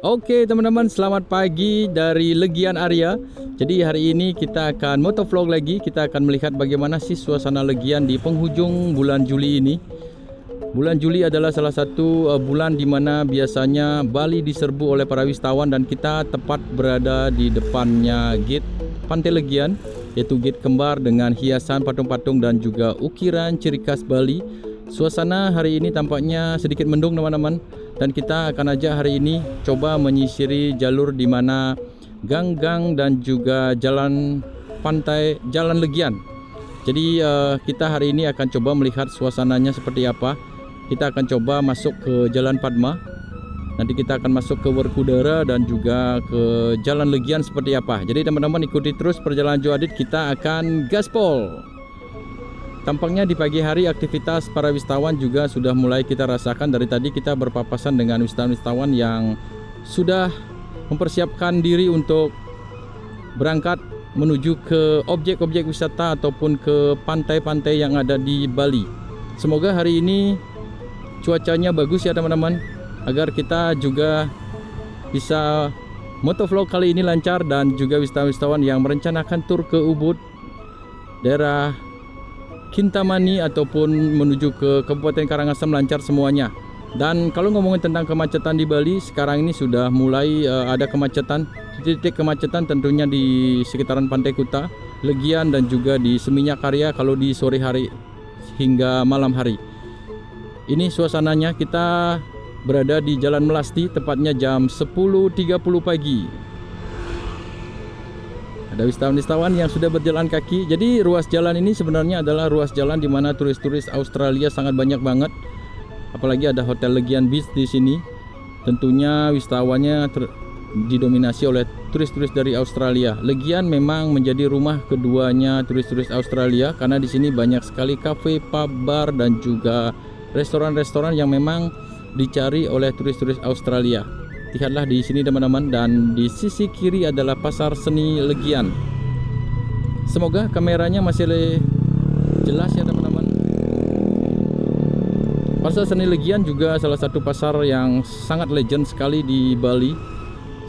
Oke teman-teman, selamat pagi dari Legian Area. Jadi hari ini kita akan motovlog lagi. Kita akan melihat bagaimana sih suasana Legian di penghujung bulan Juli ini. Bulan Juli adalah salah satu bulan di mana biasanya Bali diserbu oleh para wisatawan, dan kita tepat berada di depannya gate Pantai Legian, yaitu gate kembar dengan hiasan patung-patung dan juga ukiran ciri khas Bali. Suasana hari ini tampaknya sedikit mendung teman-teman, dan kita akan ajak hari ini coba menyisiri jalur di mana gang-gang dan juga jalan pantai, jalan Legian. Jadi kita hari ini akan coba melihat suasananya seperti apa. Kita akan coba masuk ke Jalan Padma. Nanti kita akan masuk ke Werkudara dan juga ke Jalan Legian seperti apa. Jadi teman-teman ikuti terus perjalanan Joadit, kita akan gaspol. Tampaknya di pagi hari aktivitas para wisatawan juga sudah mulai kita rasakan. Dari tadi kita berpapasan dengan wisatawan-wisatawan yang sudah mempersiapkan diri untuk berangkat menuju ke objek-objek wisata ataupun ke pantai-pantai yang ada di Bali. Semoga hari ini cuacanya bagus ya teman-teman, agar kita juga bisa motovlog kali ini lancar, dan juga wisatawan-wisatawan yang merencanakan tur ke Ubud, daerah Kintamani ataupun menuju ke Kabupaten Karangasem lancar semuanya. Dan kalau ngomongin tentang kemacetan di Bali, sekarang ini sudah mulai ada kemacetan. Titik kemacetan tentunya di sekitaran Pantai Kuta, Legian, dan juga di Seminyak Karya kalau di sore hari hingga malam hari. Ini suasananya, kita berada di Jalan Melasti, tepatnya jam 10.30 pagi. Ada wisatawan-wisatawan yang sudah berjalan kaki. Jadi ruas jalan ini sebenarnya adalah ruas jalan di mana turis-turis Australia sangat banyak banget. Apalagi ada Hotel Legian Beach di sini. Tentunya wisatawannya didominasi oleh turis-turis dari Australia. Legian memang menjadi rumah keduanya turis-turis Australia, karena di sini banyak sekali kafe, pub, bar, dan juga restoran-restoran yang memang dicari oleh turis-turis Australia. Lihatlah di sini teman-teman, dan di sisi kiri adalah pasar seni Legian. Semoga kameranya masih jelas ya teman-teman. Pasar seni Legian juga salah satu pasar yang sangat legend sekali di Bali.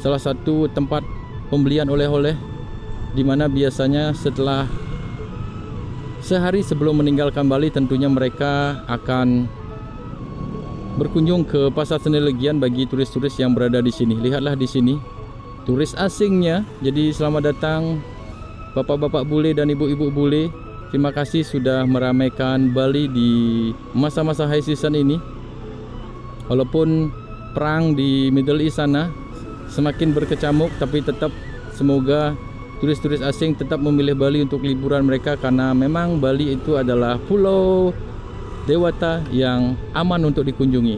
Salah satu tempat pembelian oleh-oleh, di mana biasanya setelah sehari sebelum meninggalkan Bali tentunya mereka akan berkunjung ke pasar seni Legian bagi turis-turis yang berada di sini. Lihatlah di sini turis asingnya. Jadi selamat datang bapak-bapak bule dan ibu-ibu bule. Terima kasih sudah meramaikan Bali di masa-masa high season ini. Walaupun perang di Middle East sana semakin berkecamuk, tapi tetap semoga turis-turis asing tetap memilih Bali untuk liburan mereka, karena memang Bali itu adalah pulau dewata yang aman untuk dikunjungi.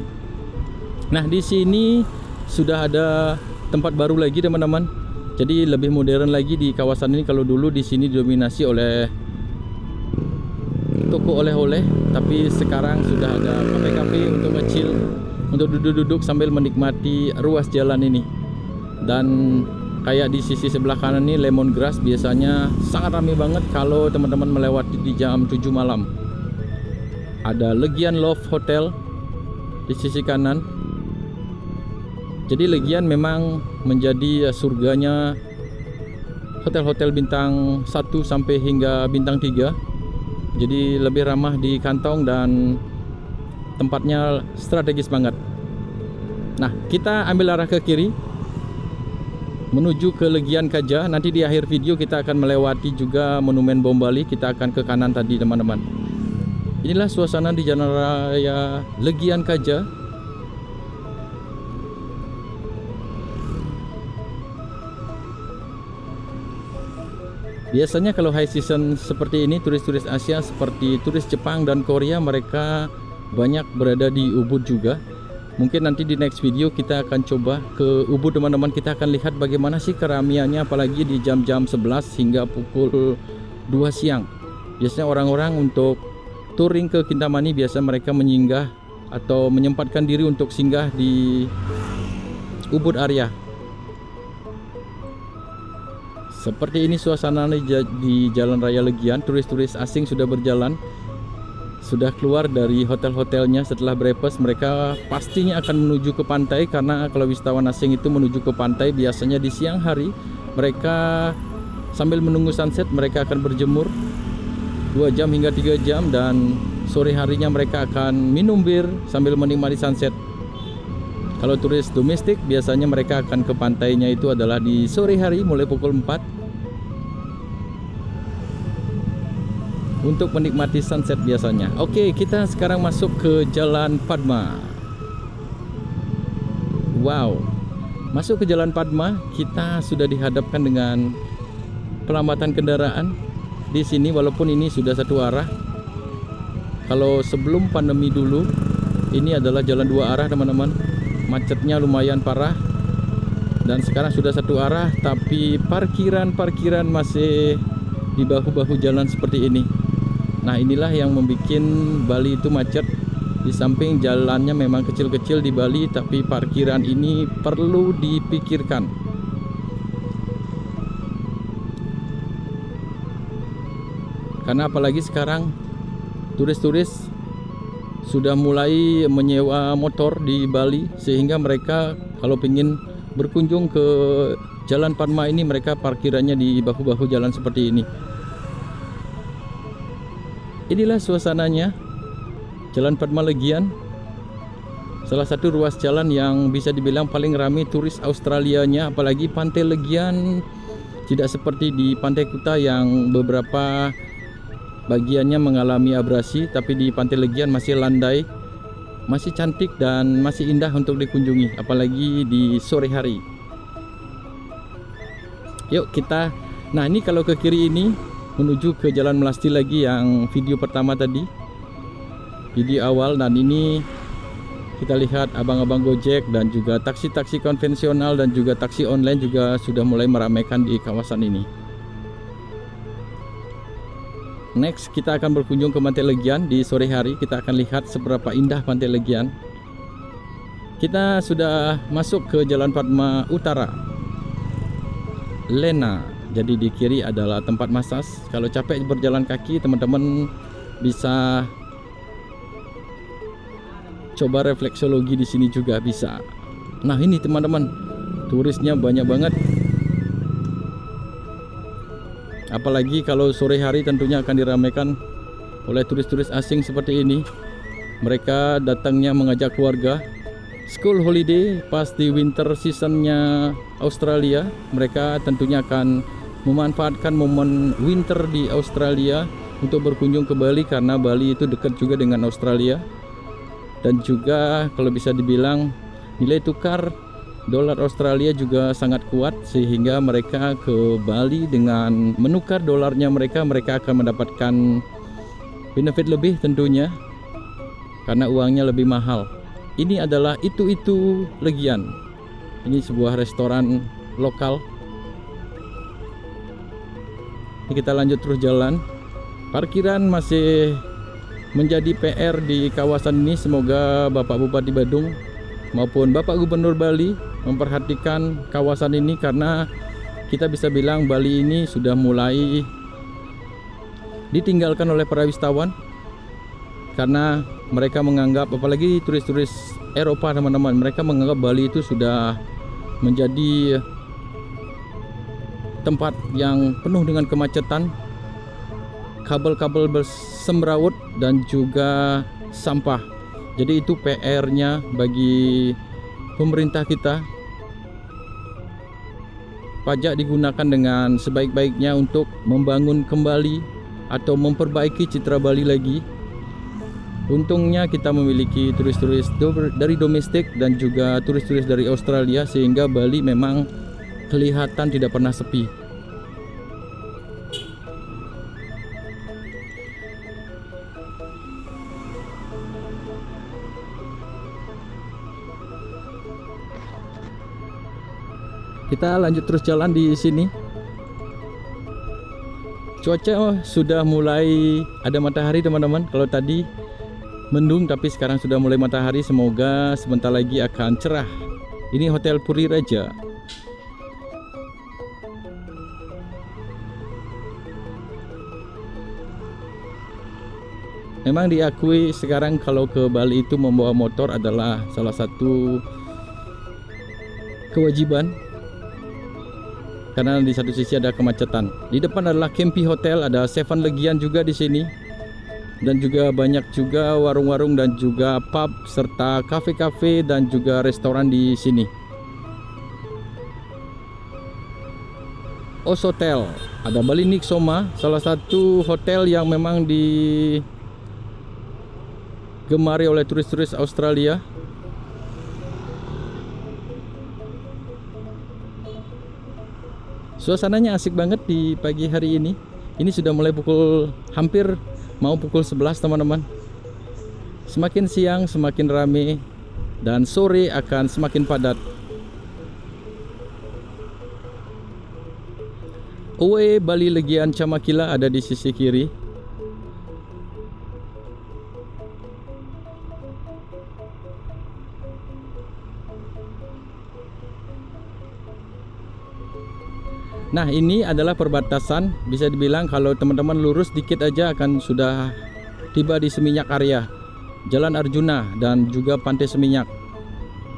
Nah, di sini sudah ada tempat baru lagi teman-teman. Jadi lebih modern lagi di kawasan ini. Kalau dulu di sini didominasi oleh toko oleh-oleh, tapi sekarang sudah ada kafe-kafe untuk kecil, untuk duduk-duduk sambil menikmati ruas jalan ini. Dan kayak di sisi sebelah kanan ini Lemongrass, biasanya sangat ramai banget kalau teman-teman melewati di jam 7 malam. Ada Legian Love Hotel di sisi kanan. Jadi Legian memang menjadi surganya hotel-hotel bintang 1 sampai hingga bintang 3. Jadi lebih ramah di kantong dan tempatnya strategis banget. Nah, kita ambil arah ke kiri menuju ke Legian Kaja. Nanti di akhir video kita akan melewati juga Monumen Bom Bali. Kita akan ke kanan tadi teman-teman. Inilah suasana di Jalan Raya Legian Kaja. Biasanya kalau high season seperti ini, turis-turis Asia seperti turis Jepang dan Korea, mereka banyak berada di Ubud juga. Mungkin nanti di next video kita akan coba ke Ubud teman-teman. Kita akan lihat bagaimana sih keramaiannya, apalagi di jam-jam 11 hingga pukul 2 siang. Biasanya orang-orang untuk touring ke Kintamani, biasa mereka menyinggah atau menyempatkan diri untuk singgah di Ubud area. Seperti ini suasana di Jalan Raya Legian. Turis-turis asing sudah berjalan. sudah keluar dari hotel-hotelnya. Setelah breakfast mereka pastinya akan menuju ke pantai, karena kalau wisatawan asing itu menuju ke pantai biasanya di siang hari. Mereka sambil menunggu sunset mereka akan berjemur 2 jam hingga 3 jam, dan sore harinya mereka akan minum bir sambil menikmati sunset. Kalau turis domestik biasanya mereka akan ke pantainya itu adalah di sore hari mulai pukul 4 untuk menikmati sunset biasanya. Oke, kita sekarang masuk ke Jalan Padma. Wow, masuk ke Jalan Padma kita sudah dihadapkan dengan pelambatan kendaraan di sini, walaupun ini sudah satu arah. Kalau sebelum pandemi dulu ini adalah jalan 2 arah teman-teman, macetnya lumayan parah, dan sekarang sudah satu arah, tapi parkiran masih di bahu-bahu jalan seperti ini. Nah, inilah yang membuat Bali itu macet. Di samping jalannya memang kecil-kecil di Bali, tapi parkiran ini perlu dipikirkan. Karena apalagi sekarang turis-turis sudah mulai menyewa motor di Bali, sehingga mereka kalau ingin berkunjung ke Jalan Padma ini mereka parkirannya di bahu-bahu jalan seperti ini. Inilah suasananya Jalan Padma Legian, salah satu ruas jalan yang bisa dibilang paling ramai turis Australianya. Apalagi Pantai Legian tidak seperti di Pantai Kuta yang beberapa bagiannya mengalami abrasi, tapi di Pantai Legian masih landai, masih cantik dan masih indah untuk dikunjungi, apalagi di sore hari. Yuk kita, nah ini kalau ke kiri ini menuju ke Jalan Melasti lagi yang video pertama tadi, video awal. Dan ini kita lihat abang-abang Gojek dan juga taksi-taksi konvensional dan juga taksi online juga sudah mulai meramaikan di kawasan ini. Next kita akan berkunjung ke Pantai Legian di sore hari. Kita akan lihat seberapa indah Pantai Legian. Kita sudah masuk ke Jalan Padma Utara, Lena. Jadi di kiri adalah tempat masas. Kalau capek berjalan kaki, teman-teman bisa coba refleksologi di sini juga bisa. Nah ini teman-teman, turisnya banyak banget. Apalagi kalau sore hari tentunya akan diramaikan oleh turis-turis asing seperti ini. Mereka datangnya mengajak keluarga. School holiday pas di winter seasonnya Australia, mereka tentunya akan memanfaatkan momen winter di Australia untuk berkunjung ke Bali, karena Bali itu dekat juga dengan Australia. Dan juga kalau bisa dibilang nilai tukar dolar Australia juga sangat kuat, sehingga mereka ke Bali dengan menukar dolarnya mereka akan mendapatkan benefit lebih tentunya, karena uangnya lebih mahal. Ini adalah Itu Legian. Ini sebuah restoran lokal. Ini kita lanjut terus jalan. Parkiran masih menjadi PR di kawasan ini. Semoga Bapak Bupati Badung maupun Bapak Gubernur Bali memperhatikan kawasan ini, karena kita bisa bilang Bali ini sudah mulai ditinggalkan oleh para wisatawan, karena mereka menganggap, apalagi turis-turis Eropa teman-teman, mereka menganggap Bali itu sudah menjadi tempat yang penuh dengan kemacetan, kabel-kabel bersemrawut dan juga sampah. Jadi itu PR-nya bagi pemerintah kita. Pajak digunakan dengan sebaik-baiknya untuk membangun kembali atau memperbaiki citra Bali lagi. Untungnya kita memiliki turis-turis dari domestik dan juga turis-turis dari Australia, sehingga Bali memang kelihatan tidak pernah sepi. Kita lanjut terus jalan di sini. Cuaca sudah mulai ada matahari teman-teman. Kalau tadi mendung, tapi sekarang sudah mulai matahari. Semoga sebentar lagi akan cerah. Ini Hotel Puri Raja. Memang diakui sekarang kalau ke Bali itu membawa motor adalah salah satu kewajiban, karena di satu sisi ada kemacetan. Di depan adalah Kempi Hotel, ada Seven Legian juga di sini, dan juga banyak juga warung-warung dan juga pub serta kafe-kafe dan juga restoran di sini. Osotel, ada Bali Nixoma, salah satu hotel yang memang digemari oleh turis-turis Australia. Suasananya asik banget di pagi hari ini. Ini sudah mulai hampir mau pukul 11 teman-teman. Semakin siang semakin ramai dan sore akan semakin padat. Away Bali Legian Camakila ada di sisi kiri. Nah, ini adalah perbatasan. Bisa dibilang kalau teman-teman lurus dikit aja akan sudah tiba di Seminyak area, Jalan Arjuna dan juga Pantai Seminyak.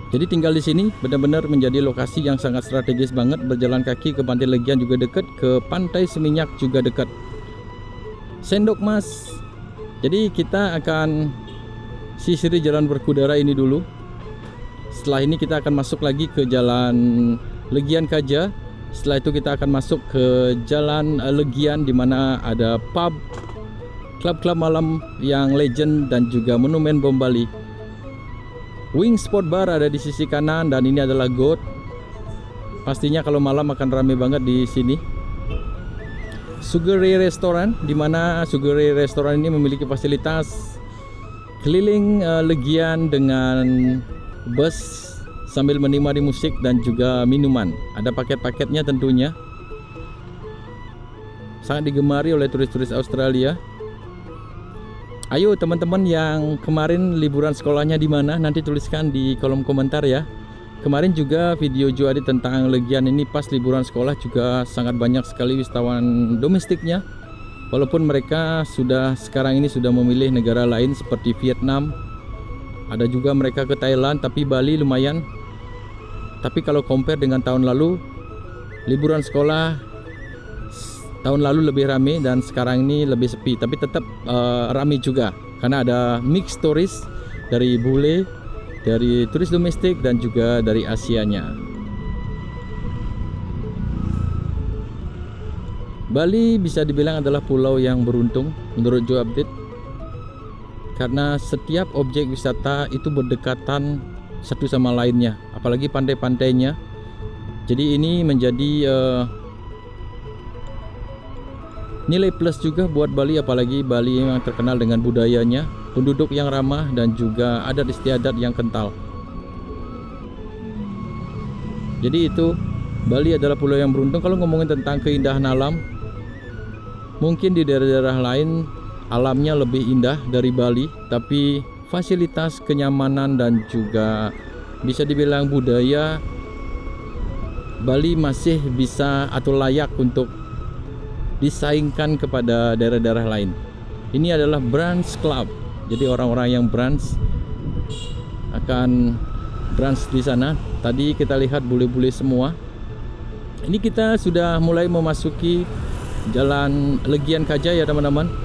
Jadi tinggal di sini benar-benar menjadi lokasi yang sangat strategis banget. Berjalan kaki ke Pantai Legian juga dekat, ke Pantai Seminyak juga dekat. Sendok Mas. Jadi kita akan sisiri Jalan Berkudara ini dulu. Setelah ini kita akan masuk lagi ke Jalan Legian Kaja. Setelah itu kita akan masuk ke Jalan Legian, di mana ada pub, klub-klub malam yang legend dan juga monumen bom Bali. Wing Sport Bar ada di sisi kanan dan ini adalah GOAT. Pastinya kalau malam akan ramai banget di sini. Sugar Ray Restaurant, di mana Sugar Ray Restaurant ini memiliki fasilitas keliling Legian dengan bus sambil menikmati musik dan juga minuman. Ada paket-paketnya tentunya. Sangat digemari oleh turis-turis Australia. Ayo teman-teman yang kemarin liburan sekolahnya di mana, nanti tuliskan di kolom komentar ya. Kemarin juga video Joadi tentang Legian ini pas liburan sekolah juga sangat banyak sekali wisatawan domestiknya. Walaupun mereka sekarang ini sudah memilih negara lain seperti Vietnam. Ada juga mereka ke Thailand, tapi Bali lumayan. Tapi kalau compare dengan tahun lalu, liburan sekolah tahun lalu lebih ramai dan sekarang ini lebih sepi. Tapi tetap ramai juga karena ada mix turis dari bule, dari turis domestik dan juga dari Asianya. Bali bisa dibilang adalah pulau yang beruntung menurut Joe Update, karena setiap objek wisata itu berdekatan satu sama lainnya, apalagi pantai-pantainya. Jadi ini menjadi nilai plus juga buat Bali, apalagi Bali yang terkenal dengan budayanya, penduduk yang ramah dan juga adat istiadat yang kental. Jadi itu, Bali adalah pulau yang beruntung. Kalau ngomongin tentang keindahan alam, mungkin di daerah-daerah lain alamnya lebih indah dari Bali, tapi fasilitas kenyamanan dan juga bisa dibilang budaya Bali masih bisa atau layak untuk disaingkan kepada daerah-daerah lain. Ini adalah brunch club. Jadi orang-orang yang brunch akan brunch di sana. Tadi kita lihat bule-bule semua. Ini kita sudah mulai memasuki Jalan Legian Kaja ya teman-teman.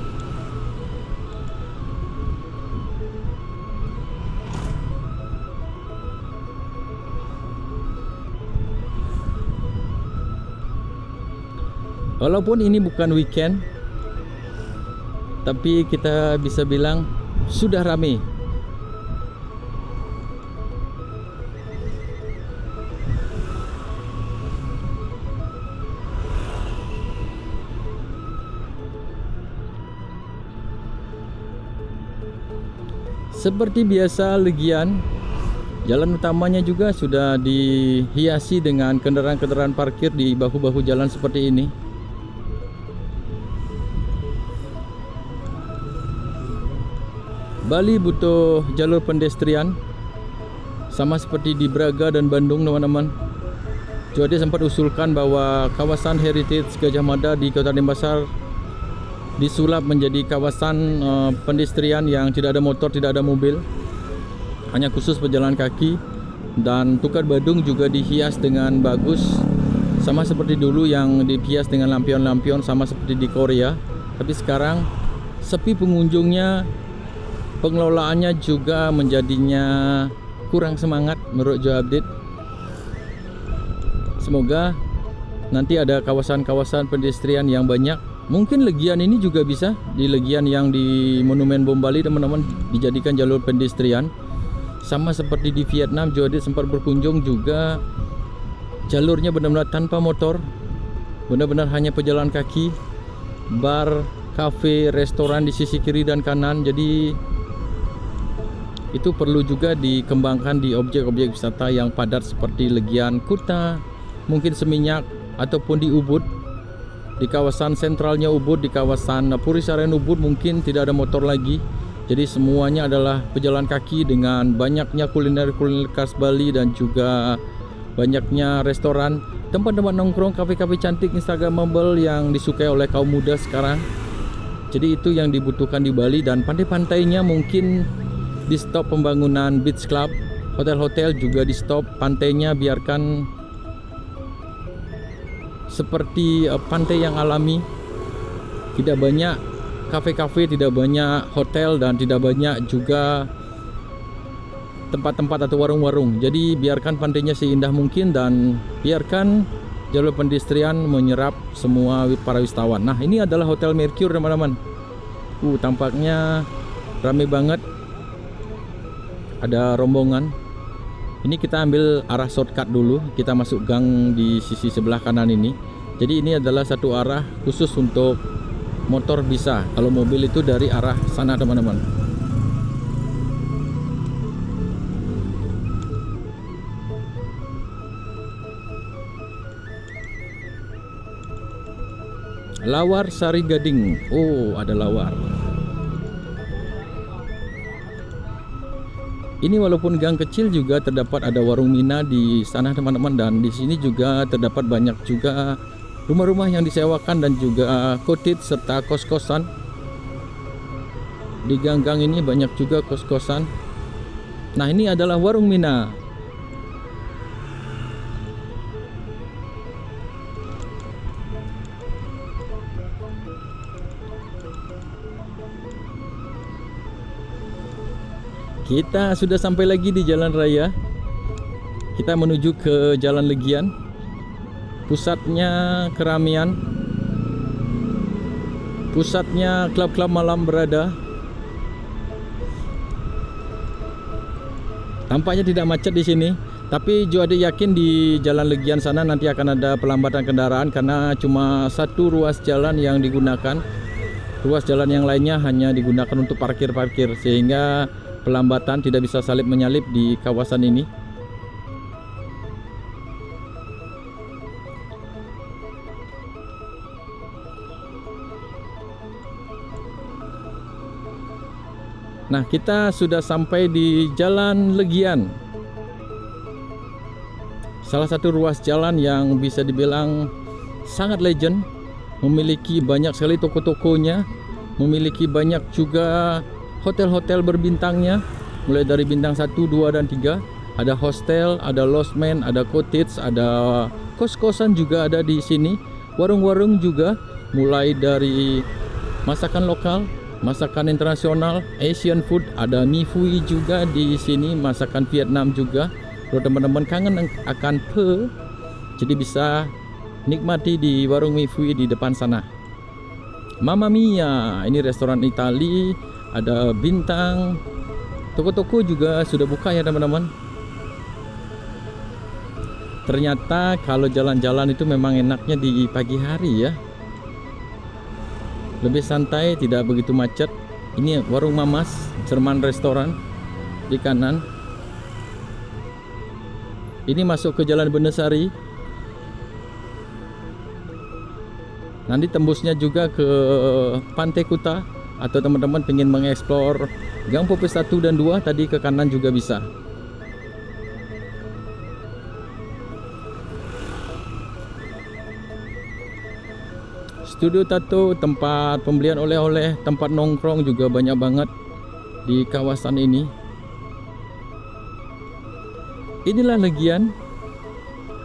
Walaupun ini bukan weekend, tapi kita bisa bilang sudah ramai. Seperti biasa Legian, jalan utamanya juga sudah dihiasi dengan kendaraan-kendaraan parkir di bahu-bahu jalan seperti ini. Bali butuh jalur pedestrian sama seperti di Braga dan Bandung teman-teman. Jadi sempat usulkan bahwa kawasan heritage Gajah Mada di Kota Denpasar disulap menjadi kawasan pedestrian yang tidak ada motor, tidak ada mobil, hanya khusus pejalan kaki. Dan Tukar Badung juga dihias dengan bagus, sama seperti dulu yang dihias dengan lampion-lampion, sama seperti di Korea. Tapi sekarang sepi pengunjungnya, pengelolaannya juga menjadinya kurang semangat menurut Joe Update. Semoga nanti ada kawasan-kawasan pedestrian yang banyak. Mungkin Legian ini juga bisa, di Legian yang di Monumen Bom Bali teman-teman, dijadikan jalur pedestrian. Sama seperti di Vietnam, Joe Update sempat berkunjung juga, jalurnya benar-benar tanpa motor, benar-benar hanya pejalan kaki, bar, kafe, restoran di sisi kiri dan kanan. Jadi itu perlu juga dikembangkan di objek-objek wisata yang padat seperti Legian Kuta, mungkin Seminyak, ataupun di Ubud, di kawasan sentralnya Ubud, di kawasan Purisarian Ubud mungkin tidak ada motor lagi. Jadi semuanya adalah pejalan kaki dengan banyaknya kuliner-kuliner khas Bali dan juga banyaknya restoran, tempat-tempat nongkrong, kafe-kafe cantik instagramable yang disukai oleh kaum muda sekarang. Jadi itu yang dibutuhkan di Bali. Dan pantai-pantainya mungkin di stop pembangunan beach club, hotel-hotel juga di stop, pantainya biarkan seperti pantai yang alami, tidak banyak kafe-kafe, tidak banyak hotel, dan tidak banyak juga tempat-tempat atau warung-warung. Jadi biarkan pantainya seindah mungkin dan biarkan jalur pedestrian menyerap semua para wisatawan. Nah, ini adalah Hotel Mercure teman-teman. Tampaknya ramai banget, ada rombongan. Ini kita ambil arah shortcut dulu, kita masuk gang di sisi sebelah kanan ini. Jadi ini adalah satu arah khusus untuk motor bisa, kalau mobil itu dari arah sana teman-teman. Lawar Sari Gading. Oh, ada lawar. Ini walaupun gang kecil juga terdapat ada warung Mina di sana teman-teman, dan di sini juga terdapat banyak juga rumah-rumah yang disewakan dan juga cottage serta kos-kosan. Di gang-gang ini banyak juga kos-kosan. Nah, ini adalah warung Mina. Kita sudah sampai lagi di jalan raya. Kita menuju ke Jalan Legian, pusatnya keramaian, pusatnya klub-klub malam berada. Tampaknya tidak macet di sini, tapi Joe Update yakin di Jalan Legian sana nanti akan ada pelambatan kendaraan karena cuma satu ruas jalan yang digunakan. Ruas jalan yang lainnya hanya digunakan untuk parkir-parkir, sehingga pelambatan tidak bisa salip menyalip di kawasan ini. Nah, kita sudah sampai di Jalan Legian, salah satu ruas jalan yang bisa dibilang sangat legend, memiliki banyak sekali toko-tokonya, memiliki banyak juga hotel-hotel berbintangnya, mulai dari bintang 1, 2, dan 3. Ada hostel, ada lodgement, ada cottage, ada kos-kosan juga ada di sini. Warung-warung juga, mulai dari masakan lokal, masakan internasional, Asian food, ada mie fui juga di sini, masakan Vietnam juga. Kalau teman-teman kangen akan pho, jadi bisa nikmati di warung mie fui di depan sana. Mamma Mia, ini restoran Itali, ada bintang. Toko-toko juga sudah buka ya teman-teman. Ternyata kalau jalan-jalan itu memang enaknya di pagi hari ya, lebih santai, tidak begitu macet. Ini warung Mamas, Jerman restoran di kanan. Ini masuk ke Jalan Benesari. Nanti tembusnya juga ke Pantai Kuta, atau teman-teman pengen mengeksplor Gang Popes 1 dan 2 tadi ke kanan juga bisa. studio tato, tempat pembelian oleh-oleh, tempat nongkrong juga banyak banget di kawasan ini. Inilah Legian.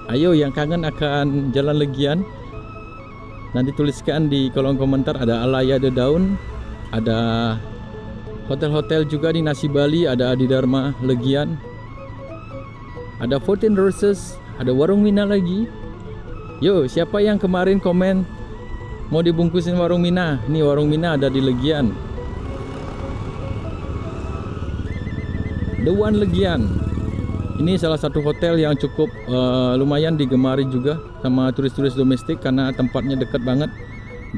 Ayo yang kangen akan Jalan Legian, nanti tuliskan di kolom komentar. Ada Alaya The Daun, ada hotel-hotel juga di Nasi Bali, ada Adi Dharma Legian, ada 14 Roses, ada Warung Mina lagi. Yo, siapa yang kemarin komen mau dibungkusin Warung Mina? Nih Warung Mina ada di Legian. The One Legian. Ini salah satu hotel yang cukup lumayan digemari juga sama turis-turis domestik karena tempatnya dekat banget,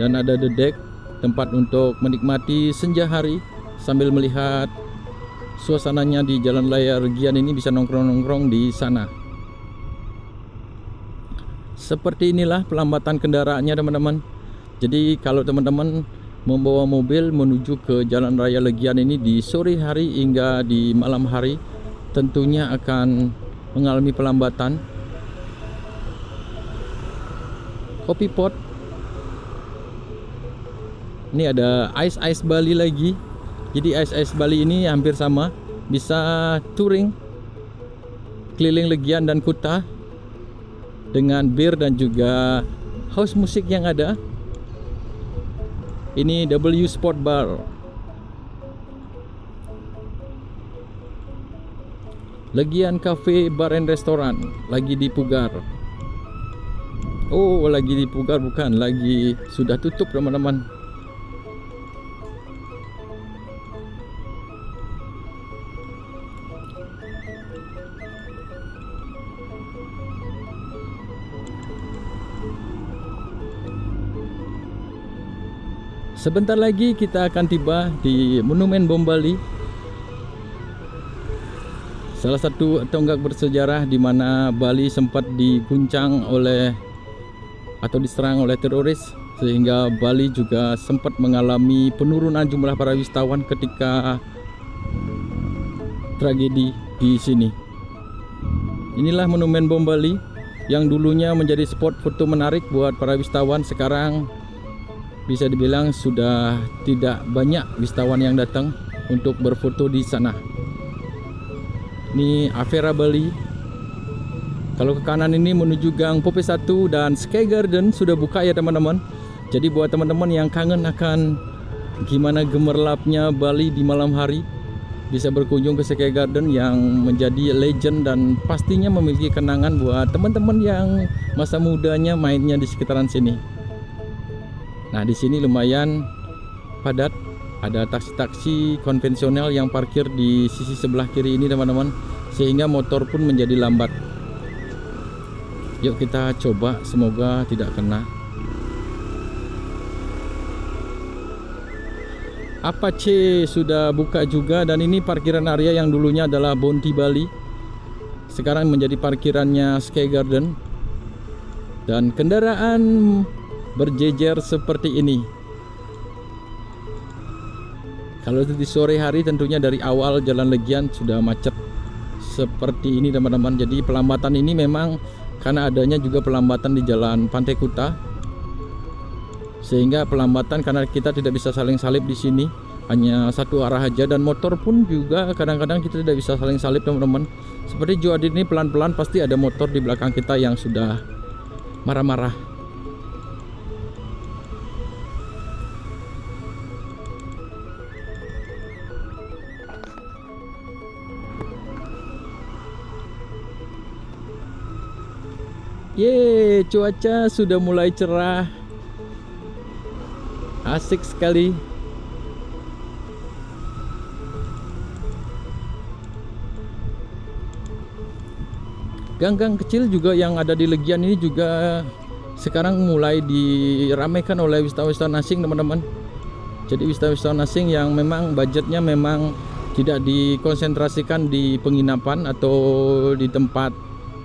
dan ada the deck, tempat untuk menikmati senja hari sambil melihat suasananya di Jalan Raya Legian ini. Bisa nongkrong-nongkrong di sana. Seperti inilah pelambatan kendaraannya teman-teman. Jadi kalau teman-teman membawa mobil menuju ke Jalan Raya Legian ini di sore hari hingga di malam hari, tentunya akan mengalami pelambatan. Kopi pot. Ini ada ice Bali lagi. Jadi ice Bali ini hampir sama, bisa touring keliling Legian dan Kuta dengan bir dan juga house musik yang ada. Ini W Sport Bar. Legian Cafe Bar and Restoran lagi di Pugar. Oh, lagi di Pugar bukan, lagi sudah tutup teman-teman. Sebentar lagi kita akan tiba di Monumen Bom Bali, salah satu tonggak bersejarah di mana Bali sempat diguncang oleh atau diserang oleh teroris, sehingga Bali juga sempat mengalami penurunan jumlah para wisatawan ketika tragedi di sini. Inilah Monumen Bom Bali yang dulunya menjadi spot foto menarik buat para wisatawan. Sekarang bisa dibilang sudah tidak banyak wisatawan yang datang untuk berfoto di sana. Ini Avera Bali. Kalau ke kanan ini menuju Gang Pope 1 dan Sky Garden sudah buka ya teman-teman. Jadi buat teman-teman yang kangen akan gimana gemerlapnya Bali di malam hari, bisa berkunjung ke Sky Garden yang menjadi legend dan pastinya memiliki kenangan buat teman-teman yang masa mudanya mainnya di sekitaran sini. Nah, di sini lumayan padat. Ada taksi-taksi konvensional yang parkir di sisi sebelah kiri ini teman-teman, sehingga motor pun menjadi lambat. Yuk kita coba, semoga tidak kena. Apache sudah buka juga, dan ini parkiran area yang dulunya adalah Bounty Bali, sekarang menjadi parkirannya Sky Garden. Dan kendaraan berjejer seperti ini. Kalau di sore hari tentunya dari awal Jalan Legian sudah macet seperti ini teman-teman. Jadi pelambatan ini memang karena adanya juga pelambatan di Jalan Pantai Kuta, sehingga pelambatan karena kita tidak bisa saling salip di sini, hanya satu arah aja, dan motor pun juga kadang-kadang kita tidak bisa saling salip teman-teman. Seperti Joe Adit ini pelan-pelan pasti ada motor di belakang kita yang sudah marah-marah. Yeay, cuaca sudah mulai cerah. Asik sekali. Gang-gang kecil juga yang ada di Legian ini juga sekarang mulai diramaikan oleh wisatawan-wisatawan asing teman-teman. Jadi wisatawan asing yang memang budgetnya memang tidak dikonsentrasikan di penginapan atau di tempat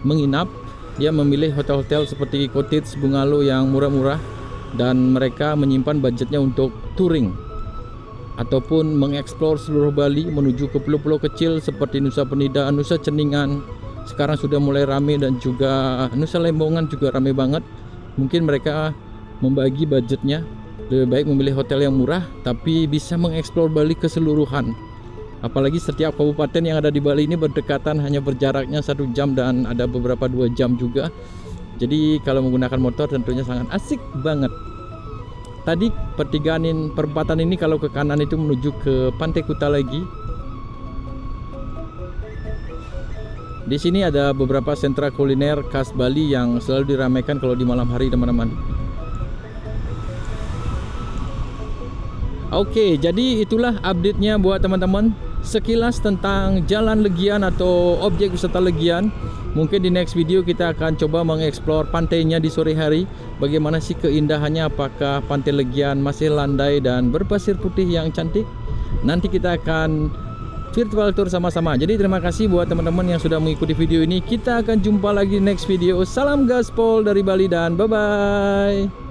menginap, dia memilih hotel-hotel seperti cottage, bungalow yang murah-murah, dan mereka menyimpan budgetnya untuk touring ataupun mengeksplor seluruh Bali menuju ke pulau-pulau kecil seperti Nusa Penida, Nusa Ceningan. Sekarang sudah mulai ramai, dan juga Nusa Lembongan juga ramai banget. Mungkin mereka membagi budgetnya. Lebih baik memilih hotel yang murah tapi bisa mengeksplor Bali keseluruhan. Apalagi setiap kabupaten yang ada di Bali ini berdekatan, hanya berjaraknya 1 jam dan ada beberapa 2 jam juga. Jadi kalau menggunakan motor tentunya sangat asik banget. Tadi perempatan ini kalau ke kanan itu menuju ke Pantai Kuta lagi. Di sini ada beberapa sentra kuliner khas Bali yang selalu diramaikan kalau di malam hari, teman-teman. Oke, jadi itulah update-nya buat teman-teman. Sekilas tentang Jalan Legian atau objek wisata Legian. Mungkin di next video kita akan coba mengeksplor pantainya di sore hari. Bagaimana sih keindahannya, apakah Pantai Legian masih landai dan berpasir putih yang cantik? Nanti kita akan virtual tour sama-sama. Jadi terima kasih buat teman-teman yang sudah mengikuti video ini. Kita akan jumpa lagi di next video. Salam gaspol dari Bali dan bye-bye.